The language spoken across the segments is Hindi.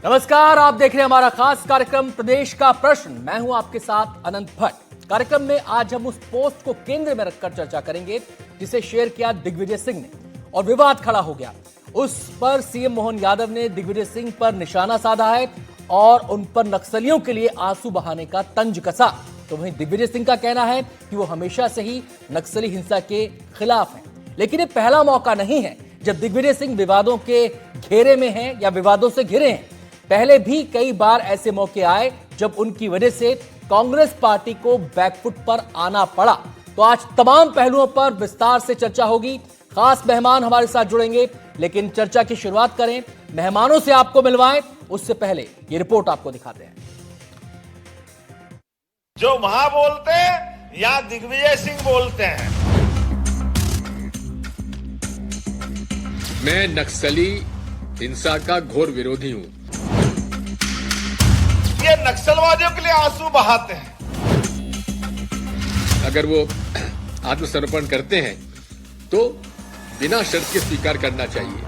नमस्कार, आप देख रहे हैं हमारा खास कार्यक्रम प्रदेश का प्रश्न। मैं हूं आपके साथ अनंत भट्ट। कार्यक्रम में आज हम उस पोस्ट को केंद्र में रखकर चर्चा करेंगे जिसे शेयर किया दिग्विजय सिंह ने और विवाद खड़ा हो गया। उस पर सीएम मोहन यादव ने दिग्विजय सिंह पर निशाना साधा है और उन पर नक्सलियों के लिए आंसू बहाने का तंज कसा। तो वहीं दिग्विजय सिंह का कहना है कि वो हमेशा से ही नक्सली हिंसा के खिलाफ हैं, लेकिन ये पहला मौका नहीं है जब दिग्विजय सिंह विवादों के घेरे में हैं या विवादों से घिरे हैं। पहले भी कई बार ऐसे मौके आए जब उनकी वजह से कांग्रेस पार्टी को बैकफुट पर आना पड़ा। तो आज तमाम पहलुओं पर विस्तार से चर्चा होगी। खास मेहमान हमारे साथ जुड़ेंगे, लेकिन चर्चा की शुरुआत करें, मेहमानों से आपको मिलवाएं उससे पहले ये रिपोर्ट आपको दिखाते हैं। जो वहां बोलते हैं या दिग्विजय सिंह बोलते हैं। मैं नक्सली हिंसा का घोर विरोधी हूं। ये नक्सलवादियों के लिए आंसू बहाते हैं। अगर वो आत्मसमर्पण करते हैं तो बिना शर्त के स्वीकार करना चाहिए।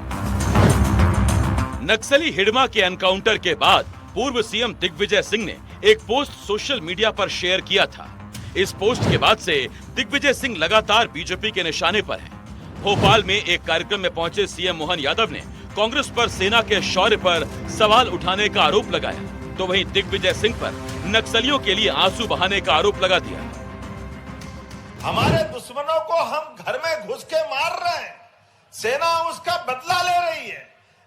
नक्सली हिडमा के एनकाउंटर के बाद पूर्व सीएम दिग्विजय सिंह ने एक पोस्ट सोशल मीडिया पर शेयर किया था। इस पोस्ट के बाद से दिग्विजय सिंह लगातार बीजेपी के निशाने पर हैं। भोपाल में एक कार्यक्रम में पहुंचे सीएम मोहन यादव ने कांग्रेस पर सेना के शौर्य पर सवाल उठाने का आरोप लगाया, तो वहीं दिग्विजय सिंह पर नक्सलियों के लिए आंसू बहाने का आरोप लगा दिया। हमारे दुश्मनों को हम घर में घुस के मार रहे हैं, सेना उसका बदला ले रही है,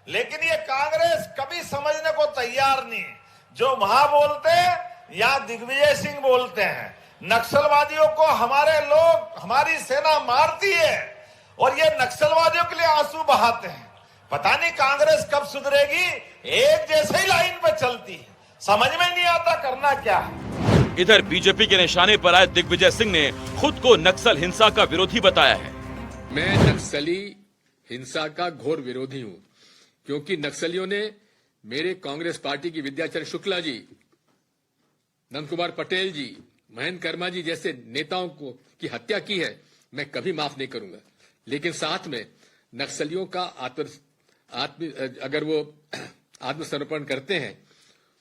लेकिन ये कांग्रेस कभी समझने को तैयार नहीं। जो वहां बोलते हैं या दिग्विजय सिंह बोलते हैं, नक्सलवादियों को हमारे लोग, हमारी सेना मारती है और ये नक्सलवादियों के लिए आंसू बहाते हैं। पता नहीं कांग्रेस कब सुधरेगी, एक जैसे ही लाइन पे चलती है, समझ में नहीं आता करना क्या है। इधर बीजेपी के निशाने पर आए दिग्विजय सिंह ने खुद को नक्सल हिंसा का विरोधी बताया है। मैं नक्सली हिंसा का घोर विरोधी हूं, क्योंकि नक्सलियों ने मेरे कांग्रेस पार्टी की विद्याचरण शुक्ला जी, नंद कुमार पटेल जी, महेंद्र कर्मा जी जैसे नेताओं को की हत्या की है। मैं कभी माफ नहीं करूंगा, लेकिन साथ में नक्सलियों का अगर वो आत्मसमर्पण करते हैं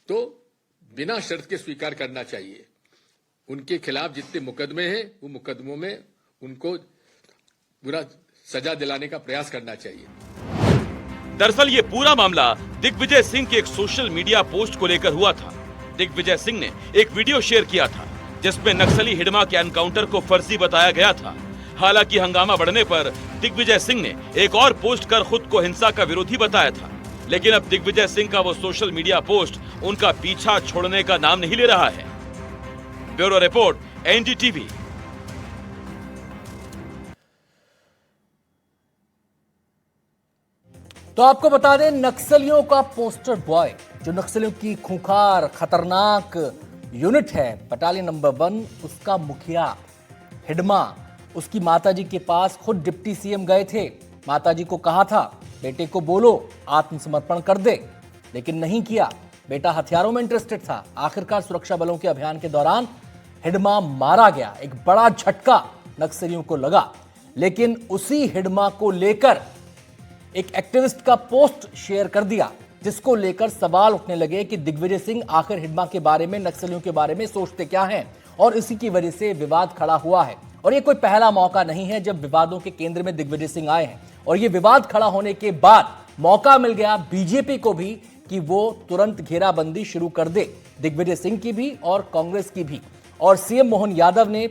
तो बिना शर्त के स्वीकार करना चाहिए। उनके खिलाफ जितने मुकदमे हैं वो मुकदमों में उनको पूरा सजा दिलाने का प्रयास करना चाहिए। दरअसल ये पूरा मामला दिग्विजय सिंह के एक सोशल मीडिया पोस्ट को लेकर हुआ था। दिग्विजय सिंह ने एक वीडियो शेयर किया था जिसमें नक्सली हिडमा के एनकाउंटर को फर्जी बताया गया था। हालांकि हंगामा बढ़ने पर दिग्विजय सिंह ने एक और पोस्ट कर खुद को हिंसा का विरोधी बताया था, लेकिन अब दिग्विजय सिंह का वो सोशल मीडिया पोस्ट उनका पीछा छोड़ने का नाम नहीं ले रहा है। Bureau report, NDTV. तो आपको बता दें, नक्सलियों का पोस्टर बॉय, जो नक्सलियों की खूंखार खतरनाक यूनिट है बटालियन नंबर 1, उसका मुखिया हिडमा, उसकी माताजी के पास खुद डिप्टी सीएम गए थे। माताजी को कहा था बेटे को बोलो आत्मसमर्पण कर दे, लेकिन नहीं किया। बेटा हथियारों में इंटरेस्टेड था। आखिरकार सुरक्षा बलों के अभियान के दौरान हिडमा मारा गया। एक बड़ा झटका नक्सलियों को लगा, लेकिन उसी हिडमा को लेकर एक एक्टिविस्ट का पोस्ट शेयर कर दिया, जिसको लेकर सवाल उठने लगे कि दिग्विजय सिंह आखिर हिडमा के बारे में, नक्सलियों के बारे में सोचते क्या हैं, और इसी की वजह से विवाद खड़ा हुआ है। और ये कोई पहला मौका नहीं है जब विवादों के केंद्र में दिग्विजय सिंह आए हैं, और ये विवाद खड़ा होने के बाद मौका मिल गया बीजेपी को भी कि वो तुरंत घेराबंदी शुरू कर दे, दिग्विजय सिंह की भी और कांग्रेस की भी। और सीएम मोहन यादव ने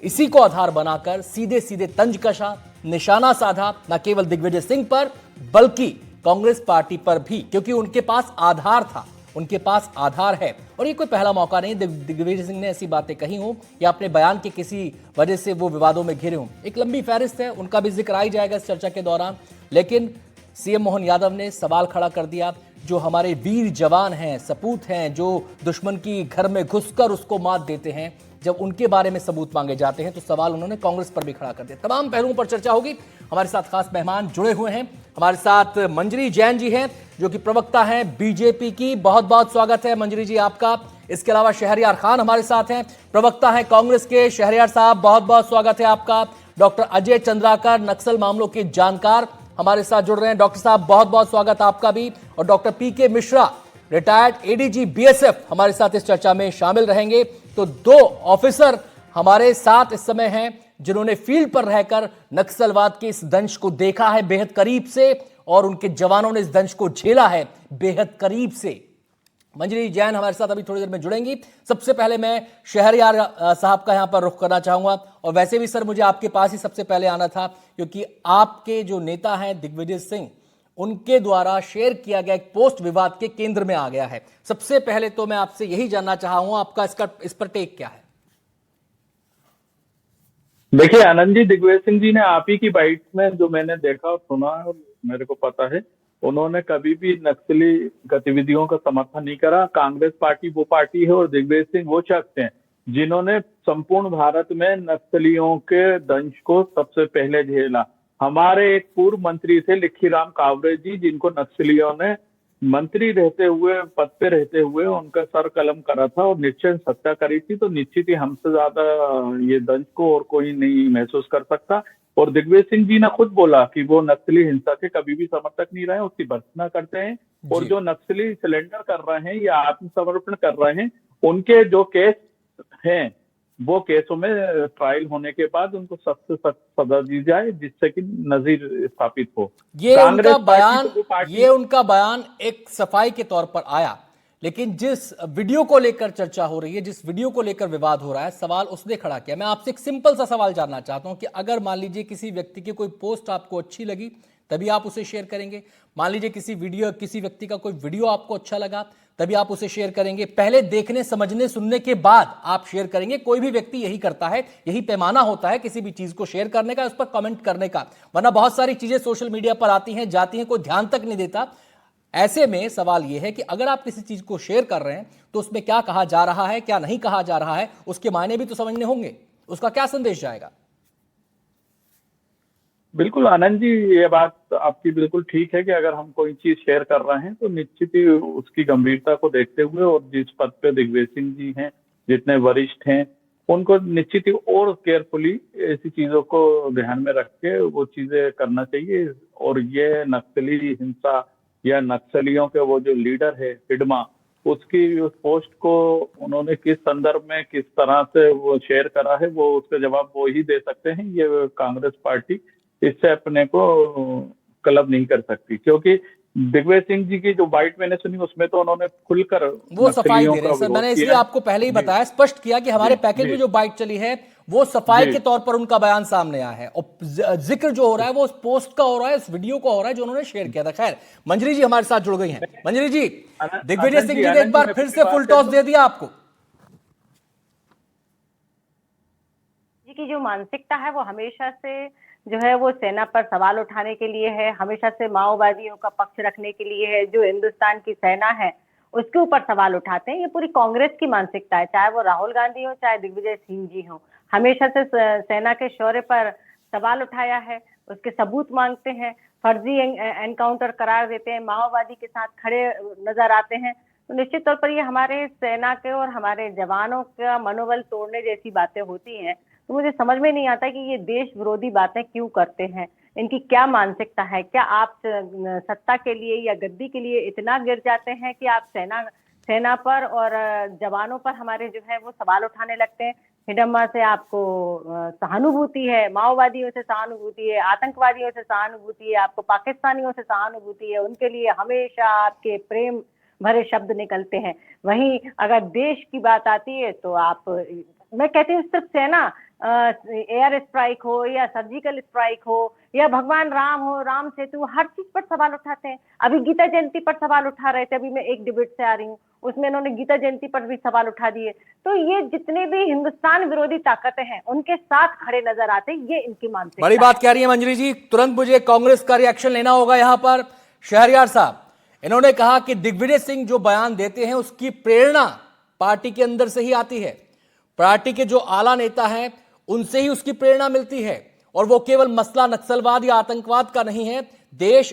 इसी को आधार बनाकर सीधे सीधे तंज कसा, निशाना साधा, न केवल दिग्विजय सिंह पर बल्कि कांग्रेस पार्टी पर भी, क्योंकि उनके पास आधार था, उनके पास आधार है। और ये कोई पहला मौका नहीं दिग्विजय सिंह ने ऐसी बातें कही हों या अपने बयान के किसी वजह से वो विवादों में घिरे हों। एक लंबी फहरिस्त है, उनका भी जिक्र आ जाएगा इस चर्चा के दौरान। लेकिन सीएम मोहन यादव ने सवाल खड़ा कर दिया, जो हमारे वीर जवान हैं, सपूत हैं, जो दुश्मन की घर में घुसकर उसको मात देते हैं, जब उनके बारे में सबूत मांगे जाते हैं तो सवाल उन्होंने कांग्रेस पर भी खड़ा कर दिया। तमाम पहलुओं पर चर्चा होगी। हमारे साथ खास मेहमान जुड़े हुए हैं। हमारे साथ मंजरी जैन जी हैं, जो कि प्रवक्ता हैं बीजेपी की। बहुत बहुत स्वागत है मंजरी जी आपका। इसके अलावा शहरयार खान हमारे साथ हैं, प्रवक्ता हैं कांग्रेस के। शहरयार साहब, बहुत बहुत स्वागत है आपका। डॉक्टर अजय चंद्राकर, नक्सल मामलों के जानकार, हमारे साथ जुड़ रहे हैं। डॉक्टर साहब, बहुत बहुत स्वागत आपका भी। और डॉक्टर पीके मिश्रा, रिटायर्ड एडीजी बीएसएफ हमारे साथ इस चर्चा में शामिल रहेंगे। तो दो ऑफिसर हमारे साथ इस समय हैं जिन्होंने फील्ड पर रहकर नक्सलवाद के इस दंश को देखा है बेहद करीब से, और उनके जवानों ने इस दंश को झेला है बेहद करीब से। मंजरी जैन हमारे साथ अभी थोड़ी देर में जुड़ेंगी। सबसे पहले मैं शहरयार साहब का यहां पर रुख करना चाहूंगा, और वैसे भी सर मुझे आपके पास ही सबसे पहले आना था क्योंकि आपके जो नेता हैं दिग्विजय सिंह, उनके द्वारा शेयर किया गया एक पोस्ट विवाद के केंद्र में आ गया है। सबसे पहले तो मैं आपसे यही जानना चाहूंगा आपका इस पर टेक क्या है? देखिए आनंद जी, दिग्विजय सिंह जी ने आप ही की बाइट में जो मैंने देखा और सुना और मेरे को पता है, उन्होंने कभी भी नक्सली गतिविधियों का समर्थन नहीं करा। कांग्रेस पार्टी वो पार्टी है और दिग्विजय सिंह वो शख्स हैं जिन्होंने संपूर्ण भारत में नक्सलियों के दंश को सबसे पहले झेला। हमारे एक पूर्व मंत्री थे लिखीराम कावरे जी, जिनको नक्सलियों ने मंत्री रहते हुए, पद पे रहते हुए उनका सर कलम करा था और निश्चय हत्या करी थी। तो निश्चित ही हमसे ज्यादा ये दंश को और कोई नहीं महसूस कर सकता। और दिग्विजय सिंह जी ने खुद बोला कि वो नक्सली हिंसा के कभी भी समर्थक नहीं रहे, उसकी भर्त्सना करते हैं। और जो नक्सली सिलेंडर कर रहे हैं या आत्मसमर्पण कर रहे हैं, उनके जो केस हैं वो केसों में ट्रायल होने के बाद उनको सख्त से सख्त सजा दी जाए, जिससे कि नजीर स्थापित हो। ये उनका बयान एक सफाई के तौर पर आया, लेकिन जिस वीडियो को लेकर चर्चा हो रही है, जिस वीडियो को लेकर विवाद हो रहा है, सवाल उसने खड़ा किया। मैं आपसे एक सिंपल सा सवाल जानना चाहता हूं कि अगर मान लीजिए किसी व्यक्ति की कोई पोस्ट आपको अच्छी लगी तभी आप उसे शेयर करेंगे, मान लीजिए किसी व्यक्ति का कोई वीडियो आपको अच्छा लगा तभी आप उसे शेयर करेंगे, पहले देखने समझने सुनने के बाद आप शेयर करेंगे। कोई भी व्यक्ति यही करता है, यही पैमाना होता है किसी भी चीज को शेयर करने का, उस पर कमेंट करने का। वरना बहुत सारी चीजें सोशल मीडिया पर आती हैं जाती हैं, कोई ध्यान तक नहीं देता। ऐसे में सवाल यह है कि अगर आप किसी चीज को शेयर कर रहे हैं तो उसमें क्या कहा जा रहा है, क्या नहीं कहा जा रहा है, उसके मायने भी तो समझने होंगे, उसका क्या संदेश जाएगा। बिल्कुल आनंद जी, ये बात आपकी बिल्कुल ठीक है कि अगर हम कोई चीज शेयर कर रहे हैं तो निश्चित ही उसकी गंभीरता को देखते हुए, और जिस पद पे दिग्विजय सिंह जी हैं, जितने वरिष्ठ हैं, उनको निश्चित ही और केयरफुली ऐसी चीजों को ध्यान में रख के वो चीजें करना चाहिए। और ये नक्सली हिंसा या नक्सलियों के वो जो लीडर है हिडमा, उसकी उस पोस्ट को उन्होंने किस संदर्भ में किस तरह से वो शेयर करा है, वो उसका जवाब वो ही दे सकते हैं। ये कांग्रेस पार्टी इससे अपने को क्लब नहीं कर सकती, क्योंकि दिग्विजय सिंह जी की जो बाइट मैंने सुनी उसमें तो उन्होंने खुलकर वो सफाई दे रहे हैं। सर मैंने इसलिए आपको पहले ही बताया, स्पष्ट किया कि हमारे पैकेज में जो बाइट चली है वो सफाई के तौर पर उनका बयान सामने आया है, और जिक्र जो हो रहा है वो उस पोस्ट का हो रहा है, उस वीडियो का हो रहा है जो उन्होंने शेयर किया था। खैर, मंजरी जी हमारे साथ जुड़ गई हैं। मंजरी जी, दिग्विजय सिंह जी ने एक बार फिर से फुल टॉस दे दिया आपको। की जो मानसिकता है वो हमेशा से जो है वो सेना पर सवाल उठाने के लिए है, हमेशा से माओवादियों का पक्ष रखने के लिए है। जो हिंदुस्तान की सेना है उसके ऊपर सवाल उठाते हैं। ये पूरी कांग्रेस की मानसिकता है, चाहे वो राहुल गांधी हो चाहे दिग्विजय सिंह जी हो। हमेशा से सेना के शौर्य पर सवाल उठाया है, उसके सबूत मांगते हैं, फर्जी एनकाउंटर करार देते हैं, माओवादी के साथ खड़े नजर आते हैं। तो निश्चित तौर पर ये हमारे सेना के और हमारे जवानों का मनोबल तोड़ने जैसी बातें होती हैं। तो मुझे समझ में नहीं आता कि ये देश विरोधी बातें क्यों करते हैं, इनकी क्या मानसिकता है। क्या आप सत्ता के लिए या गद्दी के लिए इतना गिर जाते हैं कि आप सेना पर और जवानों पर हमारे जो है वो सवाल उठाने लगते हैं। हिडम्मा से आपको सहानुभूति है, माओवादियों से सहानुभूति है, आतंकवादियों से सहानुभूति है, आपको पाकिस्तानियों से सहानुभूति है, उनके लिए हमेशा आपके प्रेम भरे शब्द निकलते हैं। वहीं अगर देश की बात आती है तो आप, मैं कहती हूँ सिर्फ सेना, एयर स्ट्राइक हो या सर्जिकल स्ट्राइक हो या भगवान राम हो, राम सेतु, हर चीज पर सवाल उठाते हैं। अभी गीता जयंती पर सवाल उठा रहे थे, अभी मैं एक डिबेट से आ रही हूँ, उसमें इन्होंने गीता जयंती पर भी सवाल उठा दिए। तो ये जितने भी हिंदुस्तान विरोधी ताकतें हैं उनके साथ खड़े नजर आते हैं। ये इनकी मानसिकता। बड़ी बात कह रही है मंजरी जी, तुरंत मुझे कांग्रेस का रिएक्शन लेना होगा यहाँ पर। शहरयार साहब, इन्होंने कहा कि दिग्विजय सिंह जो बयान देते हैं उसकी प्रेरणा पार्टी के अंदर से ही आती है, पार्टी के जो आला नेता हैं उनसे ही उसकी प्रेरणा मिलती है, और वो केवल मसला नक्सलवाद या आतंकवाद का नहीं है।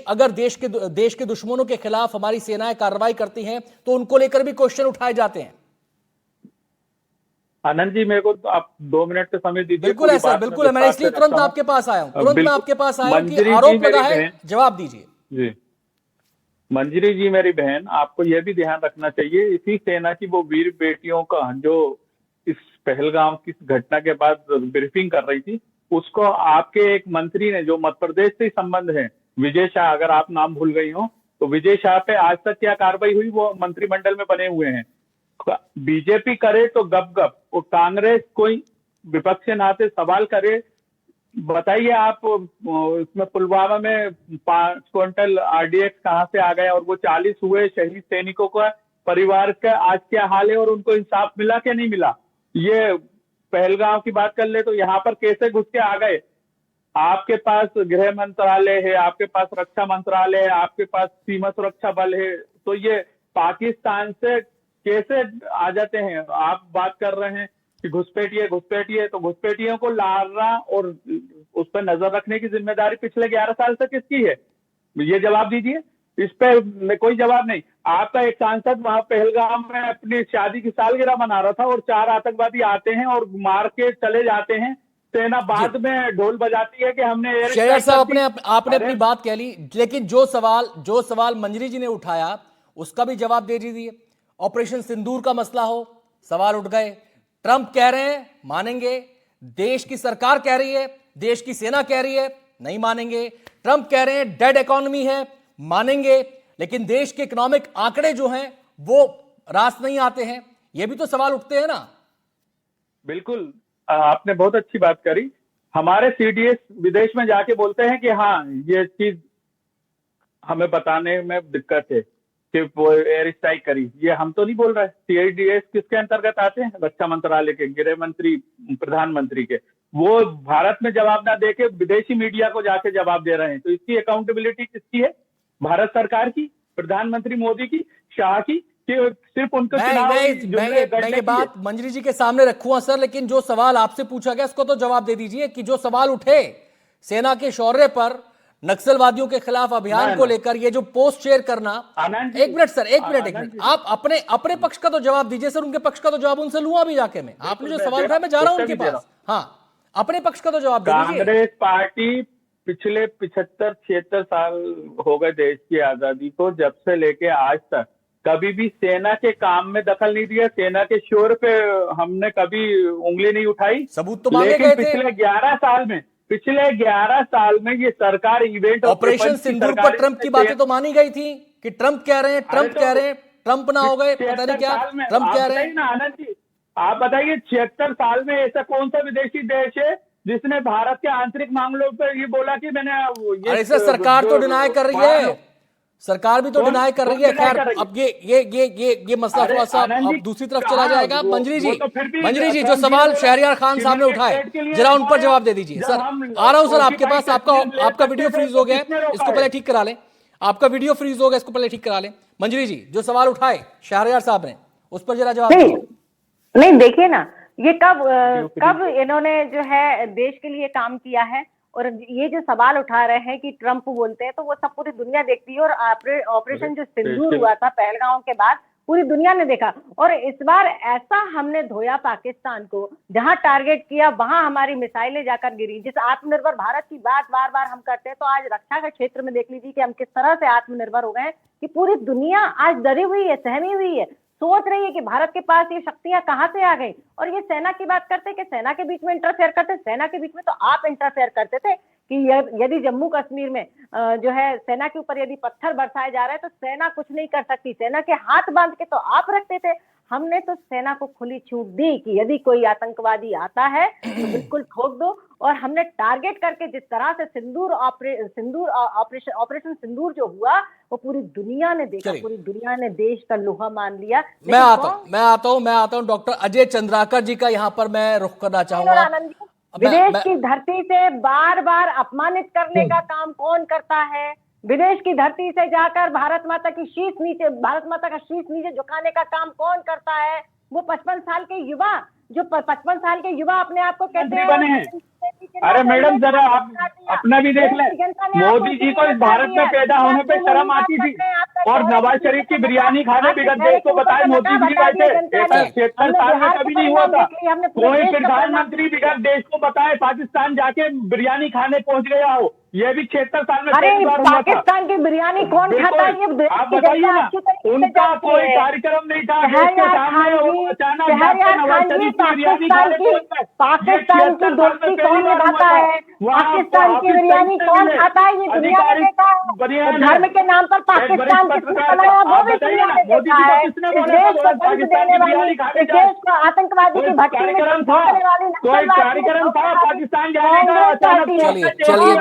अगर देश के दुश्मनों के खिलाफ हमारी सेनाएं कार्रवाई करती हैं तो उनको लेकर भी क्वेश्चन उठाए जाते हैं। आनंद जी, मेरे को तो आप 2 मिनट का समय दीजिए। बिल्कुल है सर, बिल्कुल है, मैं इसलिए तुरंत आपके पास आया हूं, तुरंत मैं आपके पास आया हूं कि आरोप लगा है, जवाब दीजिए। जी, मंजरी जी मेरी बहन, आपको यह भी ध्यान रखना चाहिए, इसी सेना की वो वीर बेटियों का जो इस पहलगाम की घटना के बाद ब्रीफिंग कर रही थी, उसको आपके एक मंत्री ने, जो मध्य प्रदेश से संबंध है, विजय शाह, अगर आप नाम भूल गई हो, तो विजय शाह पे आज तक क्या कार्रवाई हुई? वो मंत्रिमंडल में बने हुए हैं। बीजेपी करे तो गप गप, और कांग्रेस कोई विपक्ष के नाते सवाल करे। बताइए आप, इसमें पुलवामा में 5 क्विंटल आरडीएक्स कहाँ से आ गया, और वो 40 हुए शहीद सैनिकों का परिवार का आज क्या हाल है, और उनको इंसाफ मिला कि नहीं मिला? ये पहलगाम की बात कर ले तो यहाँ पर कैसे घुस के आ गए? आपके पास गृह मंत्रालय है, आपके पास रक्षा मंत्रालय है, आपके पास सीमा सुरक्षा बल है, तो ये पाकिस्तान से कैसे आ जाते हैं? आप बात कर रहे हैं कि घुसपैठिए, तो घुसपैठियों को लाना और उस पर नजर रखने की जिम्मेदारी पिछले 11 साल से किसकी है? ये जवाब दीजिए। इस पे कोई जवाब नहीं। आपका एक सांसद वहां पहलगाम में अपनी शादी की सालगिरह मना रहा था, और 4 आतंकवादी आते हैं और मार के चले जाते हैं। सेना बाद में ढोल बजाती है कि हमने एयर शहर स्ट्राइक साहब, कर दी। आपने अरे अपनी बात कह ली, लेकिन जो सवाल मंजरी जी ने उठाया उसका भी जवाब दे दीजिए। ऑपरेशन सिंदूर का मसला हो, सवाल उठ गए। ट्रंप कह रहे हैं मानेंगे, देश की सरकार कह रही है, देश की सेना कह रही है नहीं मानेंगे। ट्रंप कह रहे हैं डेड इकोनॉमी है, मानेंगे, लेकिन देश के इकोनॉमिक आंकड़े जो हैं वो रास नहीं आते हैं। ये भी तो सवाल उठते हैं ना। बिल्कुल, आपने बहुत अच्छी बात करी। हमारे सीडीएस विदेश में जाके बोलते हैं कि हाँ, ये चीज हमें बताने में दिक्कत है कि वो एयर स्ट्राइक करी। ये हम तो नहीं बोल रहे। सीडीएस किसके अंतर्गत आते हैं? रक्षा मंत्रालय के, गृह मंत्री, प्रधानमंत्री के। वो भारत में जवाब ना देके विदेशी मीडिया को जाके जवाब दे रहे हैं। तो इसकी अकाउंटेबिलिटी किसकी है? भारत सरकार की, प्रधानमंत्री मोदी की, शाह की, कि सिर्फ उनको मैं ये बात मंजरी जी के सामने रखूंगा सर, लेकिन जो सवाल आपसे पूछा गया उसको तो जवाब दे दीजिए कि जो सवाल उठे सेना के शौर्य पर, नक्सलवादियों के खिलाफ अभियान को लेकर, ये जो पोस्ट शेयर करना। एक मिनट सर, एक मिनट, आप अपने पक्ष का तो जवाब दीजिए सर। उनके पक्ष का तो जवाब उनसे लूंगा भी जाके मैं। आपने जो सवाल उठाया, मैं जा रहा हूं उनके पास। हाँ, अपने पक्ष का तो जवाब दे दीजिए। कांग्रेस पार्टी पिछले 75-76 साल हो गए देश की आजादी को, जब से लेके आज तक कभी भी सेना के काम में दखल नहीं दिया। सेना के शोर पे हमने कभी उंगली नहीं उठाई। सबूत तो मांगे गए थे। पिछले 11 साल में ये सरकार इवेंट ऑपरेशन सिंदूर पर ट्रंप की बातें तो मानी गई थी कि ट्रंप कह रहे हैं, ट्रंप ना हो गए, पता नहीं क्या ट्रंप कह रहे हैं ना। आनंद जी, आप बताइए, 76 साल में ऐसा कौन सा विदेशी देश है जिसने भारत के आंतरिक मामलों पर ये बोला कि मैंने अरे सर, सरकार तो डिनाई कर रही है, सरकार भी तो डिनाई कर रही है। खैर, अब ये मसला थोड़ा सा अब दूसरी तरफ चला जाएगा। मंजरी जी, जो सवाल शहरियार खान साहब ने उठाए, जरा उन पर जवाब दे दीजिए सर। आ रहा हूं सर आपके पास। आपका वीडियो फ्रीज हो गया, इसको पहले ठीक करा लें। आपका वीडियो फ्रीज हो गया, इसको पहले ठीक करा लें। मंजरी जी, जो सवाल उठाए शहरियार साहब ने, उस पर जरा जवाब दीजिए। नहीं, देखिए ना, ये कब इन्होंने जो है देश के लिए काम किया है। और ये जो सवाल उठा रहे हैं कि ट्रंप बोलते हैं, तो वो सब पूरी दुनिया देखती है। और ऑपरेशन जो सिंदूर हुआ था पहलगाम के बाद, पूरी दुनिया ने देखा। और इस बार ऐसा हमने धोया पाकिस्तान को, जहां टारगेट किया वहां हमारी मिसाइलें जाकर गिरी। जिस आत्मनिर्भर भारत की बात बार बार हम करते हैं, तो आज रक्षा के क्षेत्र में देख लीजिए कि हम किस तरह से आत्मनिर्भर हो गए हैं कि पूरी दुनिया आज डरी हुई है, सहमी हुई है, सोच रही है कि भारत के पास ये शक्तियां कहां से आ गई। और ये सेना की बात करते कि सेना के बीच में इंटरफेयर करते, सेना के बीच में तो आप इंटरफेयर करते थे कि यदि जम्मू कश्मीर में जो है सेना के ऊपर यदि पत्थर बरसाए जा रहे हैं तो सेना कुछ नहीं कर सकती, सेना के हाथ बांध के तो आप रखते थे। हमने तो सेना को खुली छूट दी कि यदि कोई आतंकवादी आता है तो बिल्कुल ठोक दो। और हमने टारगेट करके जिस तरह से ऑपरेशन सिंदूर जो हुआ, वो पूरी दुनिया ने देखा, पूरी दुनिया ने देश का लोहा मान लिया। मैं आता हूं डॉक्टर अजय चंद्राकर जी का यहाँ पर मैं रुख करना चाहूंगा। विदेश की धरती से बार बार अपमानित करने का काम कौन करता है? विदेश की धरती से जाकर भारत माता का शीश नीचे झुकाने का काम कौन करता है? वो 55 साल के युवा, जो 55 साल के युवा अपने आप को कहते हैं। अरे मैडम, जरा अपना भी देख ले। मोदी जी को इस भारत में पैदा होने पे शर्म आती थी, और नवाज शरीफ की बिरयानी खाने विगत देश को बताए मोदी जी बैठे 76 साल में कभी नहीं हुआ था। कोई प्रधानमंत्री विगत देश को बताए पाकिस्तान जाके बिरयानी खाने पहुंच गया हो, ये भी 76 साल में अरे पहली बार हुआ था। पाकिस्तान की बिरयानी कौन खाता है? ये आप बताइए ना, उनका कोई कार्यक्रम नहीं था देश के सामने, वो अचानक नवाज शरीफ की बिरयानी खाने पहुंच गए। पाकिस्तान की दोस्ती कौन निभाता है? पाकिस्तान की बिरयानी कौन खाता है? ये दुनिया में देखा है। धर्म के नाम पर पाकिस्तान किसने बनाया वो भी दुनिया में देखा है। इस देश को दंड देने वाली, इस देश को आतंकवादी की भट्टी में झोंकने वाली कोई कार्यक्रम था पाकिस्तान जाने चलिए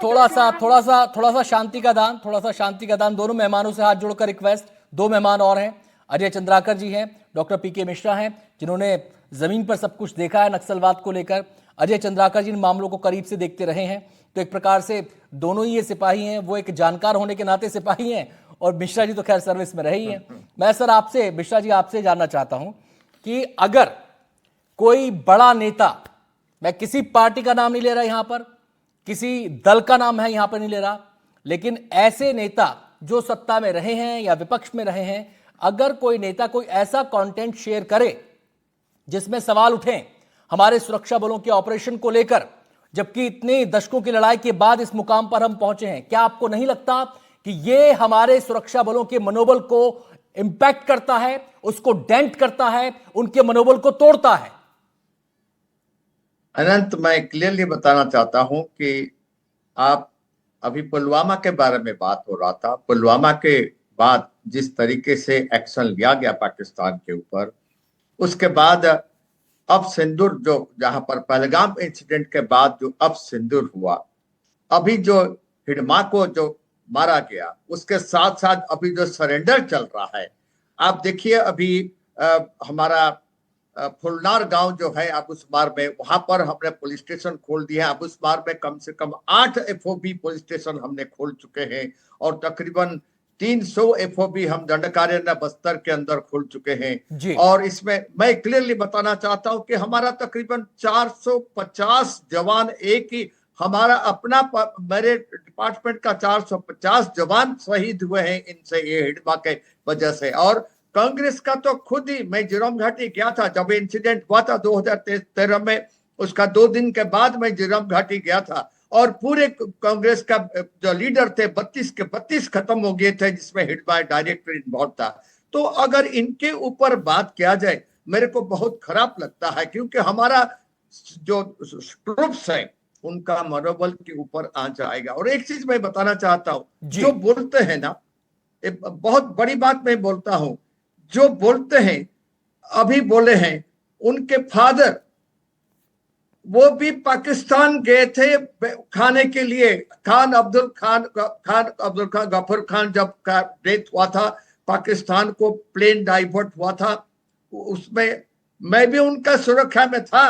थोड़ा सा शांति का दान दोनों मेहमानों से हाथ जोड़कर रिक्वेस्ट। दो मेहमान और हैं, अजय चंद्राकर जी हैं, डॉक्टर पीके मिश्रा हैं, जिन्होंने जमीन पर सब कुछ देखा है नक्सलवाद को लेकर। अजय चंद्राकर जी इन मामलों को करीब से देखते रहे हैं, तो एक प्रकार से दोनों ही ये सिपाही हैं, वो एक जानकार होने के नाते सिपाही हैं, और मिश्रा जी तो खैर सर्विस में रहे ही हैं। मैं सर आपसे, मिश्रा जी आपसे जानना चाहता हूं कि अगर कोई बड़ा नेता, मैं किसी पार्टी का नाम नहीं ले रहा यहां पर, किसी दल का नाम है यहां पर नहीं ले रहा, लेकिन ऐसे नेता जो सत्ता में रहे हैं या विपक्ष में रहे हैं, अगर कोई नेता कोई ऐसा कंटेंट शेयर करे जिसमें सवाल उठे हमारे सुरक्षा बलों के ऑपरेशन को लेकर, जबकि इतने दशकों की लड़ाई के बाद इस मुकाम पर हम पहुंचे हैं, क्या आपको नहीं लगता कि यह हमारे सुरक्षा बलों के मनोबल को इंपैक्ट करता है, उसको डेंट करता है, उनके मनोबल को तोड़ता है? अनंत, मैं क्लियरली बताना चाहता हूं कि आप अभी पुलवामा के बारे में बात हो रहा था। पुलवामा के बाद जिस तरीके से एक्शन लिया गया पाकिस्तान के ऊपर, उसके बाद अब सिंदूर, जो जहां पर पहलगाम इंसिडेंट के बाद जो अब सिंदूर हुआ, अभी जो हिडमा को जो मारा गया, उसके साथ साथ अभी जो सरेंडर चल रहा है, आप देखिए अभी हमारा फुलनार गांव जो है अबुस्मार में, वहां पर हमने पुलिस स्टेशन खोल दिया है। अबुस्मार में कम से कम 8 FOB पुलिस स्टेशन हमने खोल चुके हैं, और तकरीबन 300 FOB हम दंडकार्यालय बस्तर के अंदर खोल चुके हैं। और इसमें मैं क्लियरली बताना चाहता हूं कि हमारा तकरीबन 450 जवान, एक ही हमारा अपना, मेरे डिपार्टमेंट का 450 जवान शहीद हुए हैं इनसे, ये हिडमा के वजह से। और कांग्रेस का तो खुद ही, मैं जिरोम घाटी गया था जब इंसिडेंट हुआ था 2013 में, उसका 2 दिन के बाद मैं जिरोम घाटी गया था, और पूरे कांग्रेस का जो लीडर थे 32 के 32 खत्म हो गए थे, जिसमें हिडमा डायरेक्टर इन्वॉल्व था। तो अगर इनके ऊपर बात किया जाए, मेरे को बहुत खराब लगता है, क्योंकि हमारा जो ट्रूप्स है उनका मनोबल के ऊपर आ जाएगा। और एक चीज मैं बताना चाहता हूँ, जो बोलते हैं ना, बहुत बड़ी बात मैं बोलता हूँ, जो बोलते हैं, अभी बोले हैं उनके फादर, वो भी पाकिस्तान गए थे खाने के लिए। खान अब्दुल खान गफर खान जब डेथ हुआ था, पाकिस्तान को प्लेन डाइवर्ट हुआ था, उसमें मैं भी उनका सुरक्षा में था,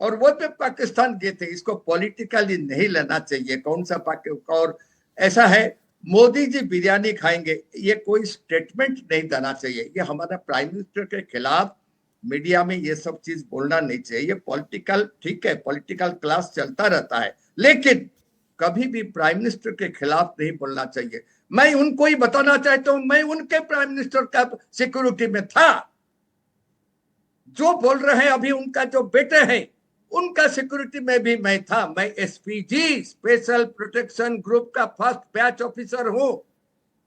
और वो भी पाकिस्तान गए थे। इसको पॉलिटिकली नहीं लेना चाहिए, कौन सा और ऐसा है मोदी जी बिरयानी खाएंगे, ये कोई स्टेटमेंट नहीं देना चाहिए। ये हमारा प्राइम मिनिस्टर के खिलाफ मीडिया में ये सब चीज बोलना नहीं चाहिए। ये पॉलिटिकल, ठीक है, पॉलिटिकल क्लास चलता रहता है, लेकिन कभी भी प्राइम मिनिस्टर के खिलाफ नहीं बोलना चाहिए। मैं उनको ही बताना चाहता हूं, मैं उनके प्राइम मिनिस्टर का सिक्योरिटी में था। जो बोल रहे हैं अभी उनका जो बेटे हैं, उनका सिक्योरिटी में भी मैं था। मैं SPG स्पेशल प्रोटेक्शन ग्रुप का फर्स्ट बैच ऑफिसर हूं,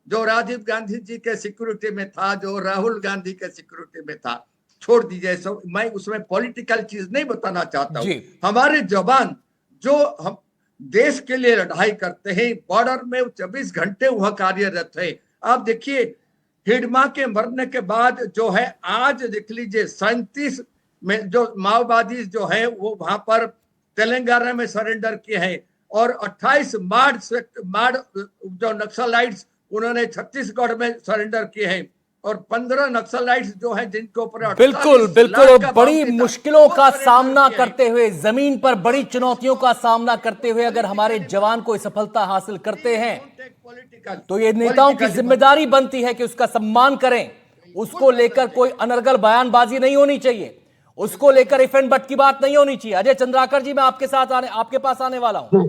जो राजीव गांधी जी के सिक्योरिटी में था, जो राहुल गांधी के सिक्योरिटी में था। छोड़ दीजिए सब, मैं उसमें पॉलिटिकल चीज नहीं बताना चाहता हूं। हमारे जवान जो हम देश के लिए लड़ाई करते हैं, बॉर्डर में 24 घंटे वह कार्यरत है। आप देखिए हिडमा के मरने के बाद जो है, आज देख लीजिए 37 में जो माओवादी जो है वो वहां पर तेलंगाना में सरेंडर किए हैं, और 28 मार्च जो नक्सलाइट्स उन्होंने छत्तीसगढ़ में सरेंडर किए हैं, और 15 नक्सलाइट्स जो हैं जिनके ऊपर बिल्कुल बड़ी मुश्किलों का सामना करते हुए, जमीन पर बड़ी चुनौतियों का सामना करते हुए अगर हमारे जवान कोई सफलता हासिल करते हैं, तो ये नेताओं की जिम्मेदारी बनती है कि उसका सम्मान करें, उसको लेकर कोई अनर्गल बयानबाजी नहीं होनी चाहिए। उसको लेकर इफ एंड बट की बात नहीं होनी चाहिए। अजय चंद्राकर जी, मैं आपके पास आने वाला हूं।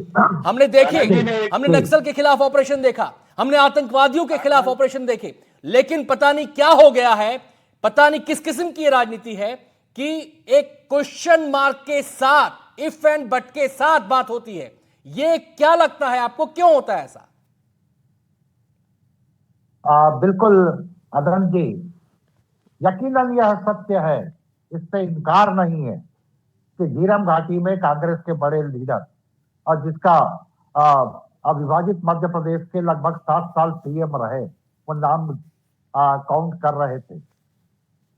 हमने नक्सल के खिलाफ ऑपरेशन देखा, हमने आतंकवादियों के खिलाफ ऑपरेशन देखे, लेकिन पता नहीं क्या हो गया है, पता नहीं किस किस्म की राजनीति है कि एक क्वेश्चन मार्क के साथ, इफ एंड बट के साथ बात होती है। ये क्या लगता है आपको, क्यों होता है ऐसा? बिल्कुल अदन जी, यकीनन यह सत्य है, इससे इनकार नहीं है कि झीरम घाटी में कांग्रेस के बड़े लीडर और जिसका अविभाजित मध्य प्रदेश के लगभग 7 साल सीएम रहे, वो नाम काउंट कर रहे थे।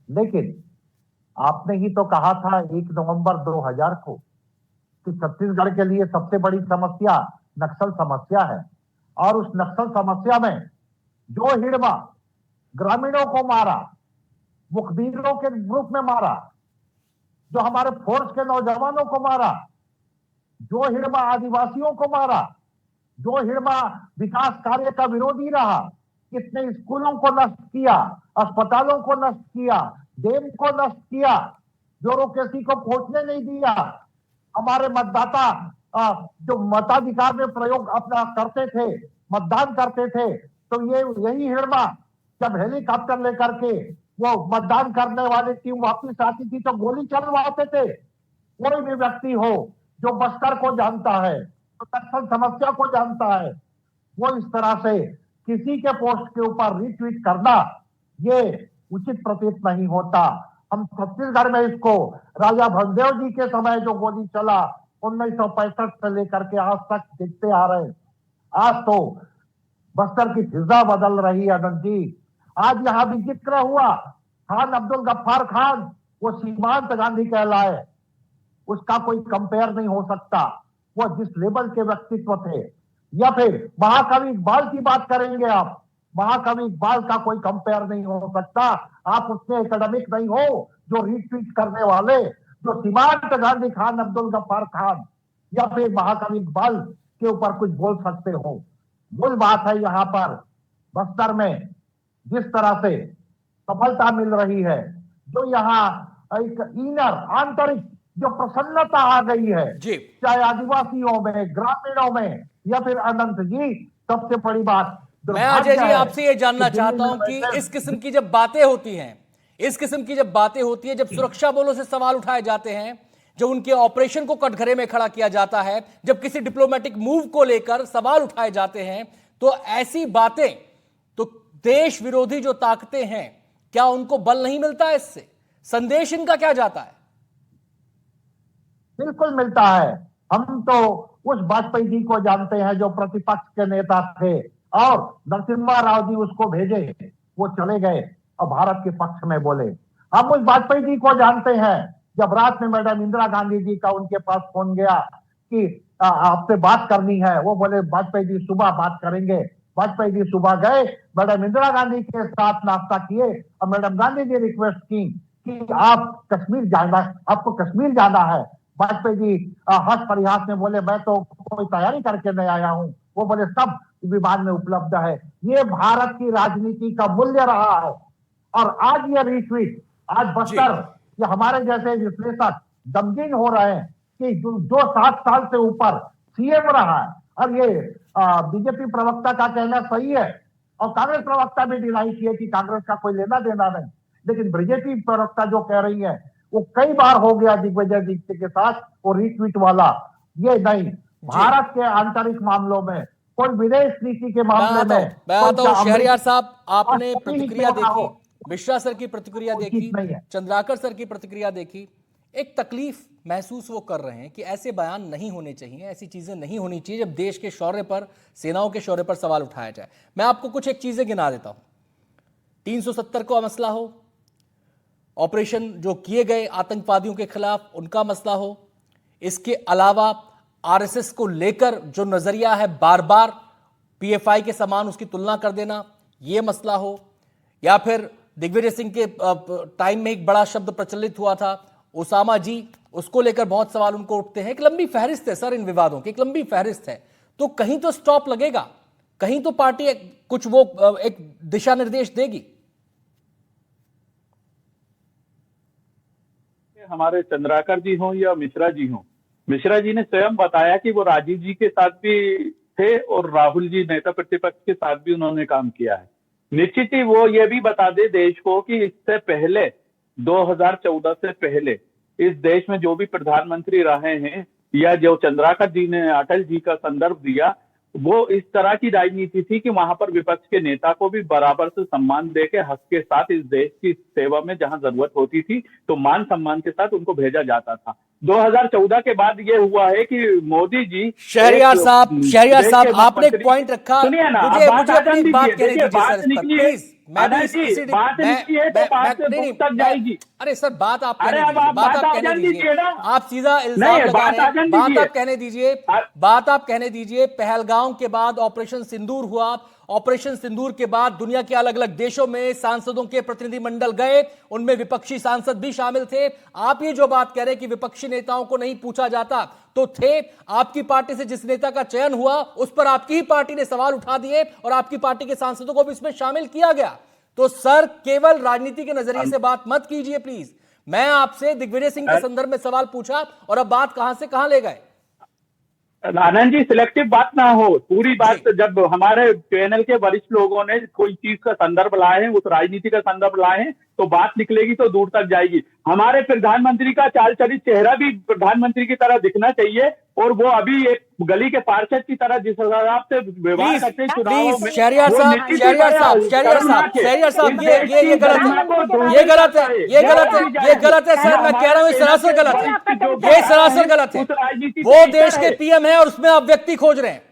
लेकिन आपने ही तो कहा था 1 नवंबर 2000 को कि छत्तीसगढ़ के लिए सबसे बड़ी समस्या नक्सल समस्या है, और उस नक्सल समस्या में जो हिड़बा ग्रामीणों को मारा, मुखबिरों के ग्रुप में मारा, जो हमारे फोर्स के नौजवानों को मारा, जो हिड़बा आदिवासियों को मारा, जो हिड़बा विकास कार्य का विरोधी रहा, कितने स्कूलों को नष्ट किया, अस्पतालों को नष्ट किया, डैम को नष्ट किया, ब्यूरोक्रेसी को पहुंचने नहीं दिया, हमारे मतदाता जो मताधिकार में प्रयोग अपना करते थे, मतदान करते थे, तो यही हिड़बा जब हेलीकॉप्टर लेकर के वो मतदान करने वाली टीम वापस आती थी तो गोली चलवाते थे। कोई भी व्यक्ति हो जो बस्तर को जानता है, तो नक्सल समस्या को जानता है, वो इस तरह से किसी के पोस्ट के ऊपर रीट्वीट करना ये उचित प्रतीत नहीं होता। हम छत्तीसगढ़ में इसको राजा भंगदेव जी के समय जो गोली चला 1965 से लेकर के आज तक देखते आ रहे हैं। आज तो बस्तर की फिजा बदल रही है अनंत जी। आज यहां भी जिक्र हुआ खान अब्दुल गफ्फार खान, वो सीमांत गांधी कहलाए, उसका कोई कंपेयर नहीं हो सकता। वो जिस लेवल के व्यक्तित्व थे, या फिर महाकवि इकबाल की बात करेंगे आप, महाकवि इकबाल का कोई कंपेयर नहीं हो सकता। आप उतने एकेडमिक नहीं हो जो रीट्वीट करने वाले, जो सीमांत गांधी खान अब्दुल गफ्फार खान या फिर महाकवि इकबाल के ऊपर कुछ बोल सकते हो। मूल बात है यहाँ पर बस्तर में जिस तरह से सफलता मिल रही है, जो यहाँ एक इनर आंतरिक जो प्रसन्नता आ गई है, चाहे आदिवासियों में, ग्रामीणों में, या फिर अनंत जी सबसे बड़ी बात मैं अजय जी आपसे ये जानना चाहता हूं कि इस किस्म की जब बातें होती हैं, जब सुरक्षा बलों से सवाल उठाए जाते हैं, जब उनके ऑपरेशन को कटघरे में खड़ा किया जाता है, जब किसी डिप्लोमेटिक मूव को लेकर सवाल उठाए जाते हैं, तो ऐसी बातें, तो देश विरोधी जो ताकतें हैं, क्या उनको बल नहीं मिलता है? इससे संदेश इनका क्या जाता है? बिल्कुल मिलता है। हम तो उस वाजपेयी जी को जानते हैं जो प्रतिपक्ष के नेता थे, और नरसिम्हा राव जी उसको भेजे, वो चले गए और भारत के पक्ष में बोले। हम उस वाजपेयी जी को जानते हैं जब रात में मैडम इंदिरा गांधी जी का उनके पास फोन गया कि आपसे बात करनी है, वो बोले वाजपेयी जी सुबह बात करेंगे। वाजपेयी जी सुबह गए, मैडम इंदिरा गांधी के साथ नाश्ता किए, और मैडम गांधी जी रिक्वेस्ट की कि आप कश्मीर जाना, आपको कश्मीर जाना है। वाजपेयी जी हंस परिहास में बोले मैं तो कोई तैयारी करके नहीं आया हूं। वो बोले सब विमान में उपलब्ध है। ये भारत की राजनीति का मूल्य रहा है। और आज ये रिट्वीट, आज बस्तर, ये हमारे जैसे विश्लेषक गमगीन हो रहे हैं कि जो 7 साल से ऊपर सीएम रहा है, और ये बीजेपी प्रवक्ता का कहना सही है, और कांग्रेस प्रवक्ता भी डिनाई किए कि कांग्रेस का कोई लेना देना नहीं, लेकिन बीजेपी प्रवक्ता जो कह रही है वो कई बार हो गया दिग्विजय दीक्षित के साथ वो रीट्वीट वाला। ये नहीं, भारत के आंतरिक मामलों में, कोई विदेश नीति के मामले में, शहरयार साहब आपने प्रतिक्रिया देखी, मिश्रा सर की प्रतिक्रिया देखी, चंद्राकर सर की प्रतिक्रिया देखी, एक तकलीफ महसूस वो कर रहे हैं कि ऐसे बयान नहीं होने चाहिए, ऐसी चीजें नहीं होनी चाहिए जब देश के शौर्य पर, सेनाओं के शौर्य पर सवाल उठाया जाए। मैं आपको कुछ एक चीजें गिना देता हूं। 370 का मसला हो, ऑपरेशन जो किए गए आतंकवादियों के खिलाफ उनका मसला हो, इसके अलावा आरएसएस को लेकर जो नजरिया है बार बार पीएफआई के समान उसकी तुलना कर देना, यह मसला हो, या फिर दिग्विजय सिंह के टाइम में एक बड़ा शब्द प्रचलित हुआ था ओसामा जी, उसको लेकर बहुत सवाल उनको उठते हैं। एक लंबी फहरिस्त है सर इन विवादों की, एक लंबी फहरिस्त है, तो कहीं तो स्टॉप लगेगा, कहीं तो पार्टी कुछ वो एक दिशा निर्देश देगी। हमारे चंद्राकर जी हों या मिश्रा जी हों, मिश्रा जी ने स्वयं बताया कि वो राजीव जी के साथ भी थे और राहुल जी नेता प्रतिपक्ष के साथ भी उन्होंने काम किया है। निश्चित ही वो ये भी बता दे देश को कि इससे पहले 2014 से पहले इस देश में जो भी प्रधानमंत्री रहे हैं या जो चंद्राकर जी ने अटल जी का संदर्भ दिया, वो इस तरह की राजनीति थी कि वहां पर विपक्ष के नेता को भी बराबर से सम्मान देके हक के साथ इस देश की सेवा में जहां जरूरत होती थी तो मान सम्मान के साथ उनको भेजा जाता था। 2014 के बाद ये हुआ है कि मोदी जी शहरियार साहब आपने एक पॉइंट रखा, मुझे अपनी बात कहने दीजिए सर, प्लीज। अरे सर बात आप कहने दीजिए, आप सीधा इल्जाम लगा रहे हैं, बात आप कहने दीजिए। पहलगाम के बाद ऑपरेशन सिंदूर हुआ, ऑपरेशन सिंदूर के बाद दुनिया के अलग अलग देशों में सांसदों के प्रतिनिधिमंडल गए, उनमें विपक्षी सांसद भी शामिल थे। आप ये जो बात कह रहे हैं कि विपक्षी नेताओं को नहीं पूछा जाता, तो थे आपकी पार्टी से जिस नेता का चयन हुआ उस पर आपकी ही पार्टी ने सवाल उठा दिए और आपकी पार्टी के सांसदों को भी इसमें शामिल किया गया। तो सर केवल राजनीति के नजरिए से बात मत कीजिए प्लीज। मैं आपसे दिग्विजय सिंह के संदर्भ में सवाल पूछा और अब बात कहां से कहां ले गए। आनंद जी, सिलेक्टिव बात ना हो, पूरी बात। जब हमारे पैनल के वरिष्ठ लोगों ने कोई चीज का संदर्भ लाए हैं, उस राजनीति का संदर्भ लाए हैं, तो बात निकलेगी तो दूर तक जाएगी। हमारे प्रधानमंत्री का चाल चरित चेहरा भी प्रधानमंत्री की तरह दिखना चाहिए और वो अभी एक गली के पार्षद की तरह जिस हिसाब से व्यवहार करते हैं चुनावों में, शहरियार साहब ये गलत है सर, मैं कह रहा हूँ सरासर गलत है, ये सरासर गलत है। वो देश के पीएम है और उसमें आप व्यक्ति खोज रहे हैं।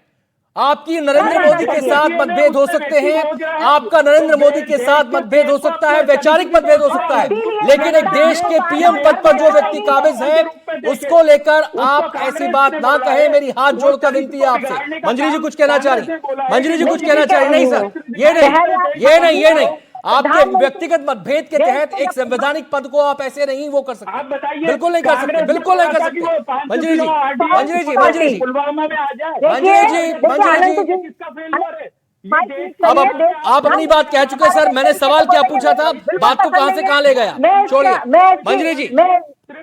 आपकी नरेंद्र मोदी के साथ मतभेद हो सकते हैं, आपका नरेंद्र मोदी के साथ मतभेद हो सकता है, वैचारिक मतभेद हो सकता है, लेकिन एक देश के पीएम पद पर जो व्यक्ति काबिज है उसको लेकर आप ऐसी बात ना कहें। मेरी हाथ जोड़कर विनती है आपसे। मंजरी जी कुछ कहना चाह रही, मंजरी जी कुछ कहना चाह रही। नहीं सर, ये नहीं आपके व्यक्तिगत मतभेद के तहत एक संवैधानिक पद को आप ऐसे नहीं वो कर सकते, बिल्कुल नहीं कर सकते, बिल्कुल नहीं कर सकते। मंजरी जी अब आप अपनी बात कह चुके सर। मैंने सवाल क्या पूछा था, बात को कहां से कहां ले गया, छोड़िए। मंजरी जी, मैं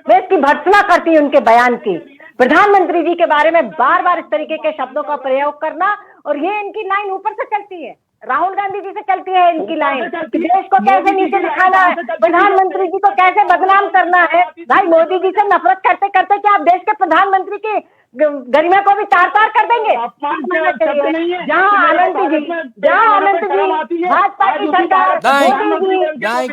इसकी भर्त्सना करती हूँ उनके बयान की। प्रधानमंत्री जी के बारे में बार बार इस तरीके के शब्दों का प्रयोग करना, और ये इनकी लाइन ऊपर से चलती है, राहुल गांधी जी से चलती है इनकी लाइन, देश को कैसे नीचे दिखाना है, प्रधानमंत्री जी को कैसे बदनाम करना है। भाई मोदी जी से नफरत करते करते क्या आप देश के प्रधानमंत्री की गरिमा को भी तार तार कर देंगे। जहाँ अनंत जी भाजपा की सरकार, नहीं,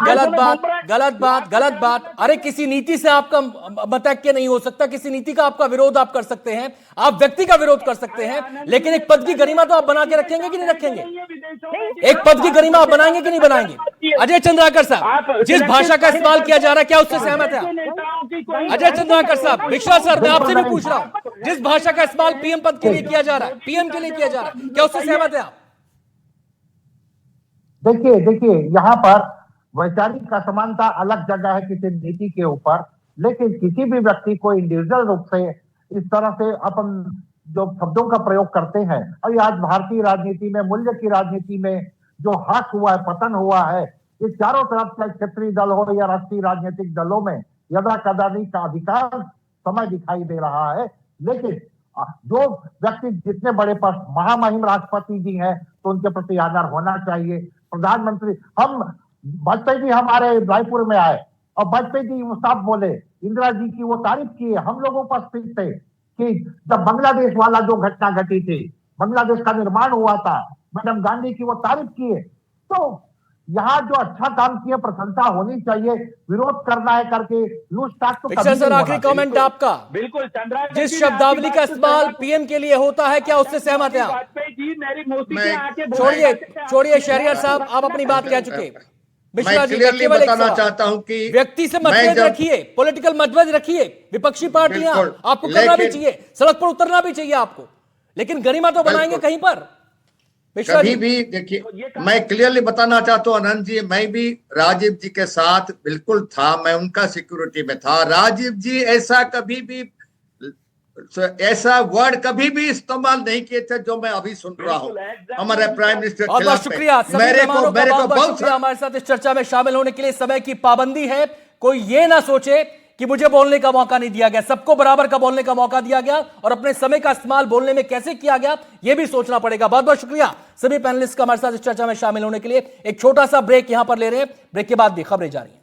गलत बात। अरे किसी नीति से आपका मतैक्य नहीं हो सकता, किसी नीति का आपका विरोध आप कर सकते हैं, आप व्यक्ति का विरोध कर सकते हैं, लेकिन एक पद की गरिमा तो आप बना के रखेंगे कि नहीं रखेंगे? एक पद की गरिमा आप बनाएंगे कि नहीं बनाएंगे? अजय चंद्राकर साहब, जिस भाषा का इस्तेमाल किया जा रहा है क्या उससे सहमत है? अजय चंद्राकर साहब, मिश्रा सर, मैं आपसे भी पूछ रहा हूं, जिस भाषा का इस्तेमाल पीएम पद के लिए किया जा रहा है, पीएम के लिए किया जा रहा है, क्या उससे सहमत है आप? देखिए यहाँ पर वैचारिक असमानता अलग जगह है किसी नीति के ऊपर, लेकिन किसी भी व्यक्ति को इंडिविजुअल रूप से इस तरह से अपन जो शब्दों का प्रयोग करते हैं, और ये आज भारतीय राजनीति में, मूल्य की राजनीति में जो ह्रास हुआ है, पतन हुआ है, ये चारों तरफ से क्षेत्रीय दल हो या राष्ट्रीय राजनीतिक दलों में यदा कदानी का अधिकार समय दिखाई दे रहा है। लेकिन जो व्यक्ति जितने बड़े पर महामहिम राष्ट्रपति जी हैं तो उनके प्रति आदर होना चाहिए। प्रधानमंत्री, हम वाजपेयी जी हमारे रायपुर में आए और वाजपेयी जी वो साफ बोले, इंदिरा जी की वो तारीफ की, हम लोग उपस्थित थे कि जब बांग्लादेश वाला जो घटना घटी थी, बांग्लादेश का निर्माण हुआ था, मैडम गांधी की वो तारीफ किए। तो यहाँ जो अच्छा काम किया प्रशंसा होनी चाहिए, विरोध करना है करके लूटताक तो कभी सर, आखिरी कमेंट आपका। बिल्कुल, जिस शब्दावली का इस्तेमाल पीएम के लिए होता है क्या उससे सहमत है आप? छोड़िए शहरियार साहब, आप अपनी बात कह चुके। मिश्रा जी, केवल बताना चाहता हूं कि व्यक्ति से मतभेद रखिए, पॉलिटिकल मतभेद रखिए, विपक्षी पार्टियां आपको करना भी चाहिए, सड़क पर उतरना भी चाहिए आपको, लेकिन गरिमा तो बनाएंगे कहीं पर। कभी भी देखिए, मैं क्लियरली बताना चाहता हूँ आनंद जी, मैं भी राजीव जी के साथ बिल्कुल था, मैं उनका सिक्योरिटी में था। राजीव जी ऐसा कभी भी, ऐसा वर्ड कभी भी इस्तेमाल नहीं किए थे जो मैं अभी सुन रहा हूँ हमारे प्राइम मिनिस्टर के खिलाफ। शुक्रिया मेरे को बहुत शुक्रिया हमारे साथ इस चर्चा में शामिल होने के लिए। समय की पाबंदी है, कोई ये ना सोचे कि मुझे बोलने का मौका नहीं दिया गया। सबको बराबर का बोलने का मौका दिया गया और अपने समय का इस्तेमाल बोलने में कैसे किया गया यह भी सोचना पड़ेगा। बहुत बहुत शुक्रिया सभी पैनलिस्ट का हमारे साथ इस चर्चा में शामिल होने के लिए। एक छोटा सा ब्रेक यहां पर ले रहे हैं, ब्रेक के बाद भी खबरें जारी हैं।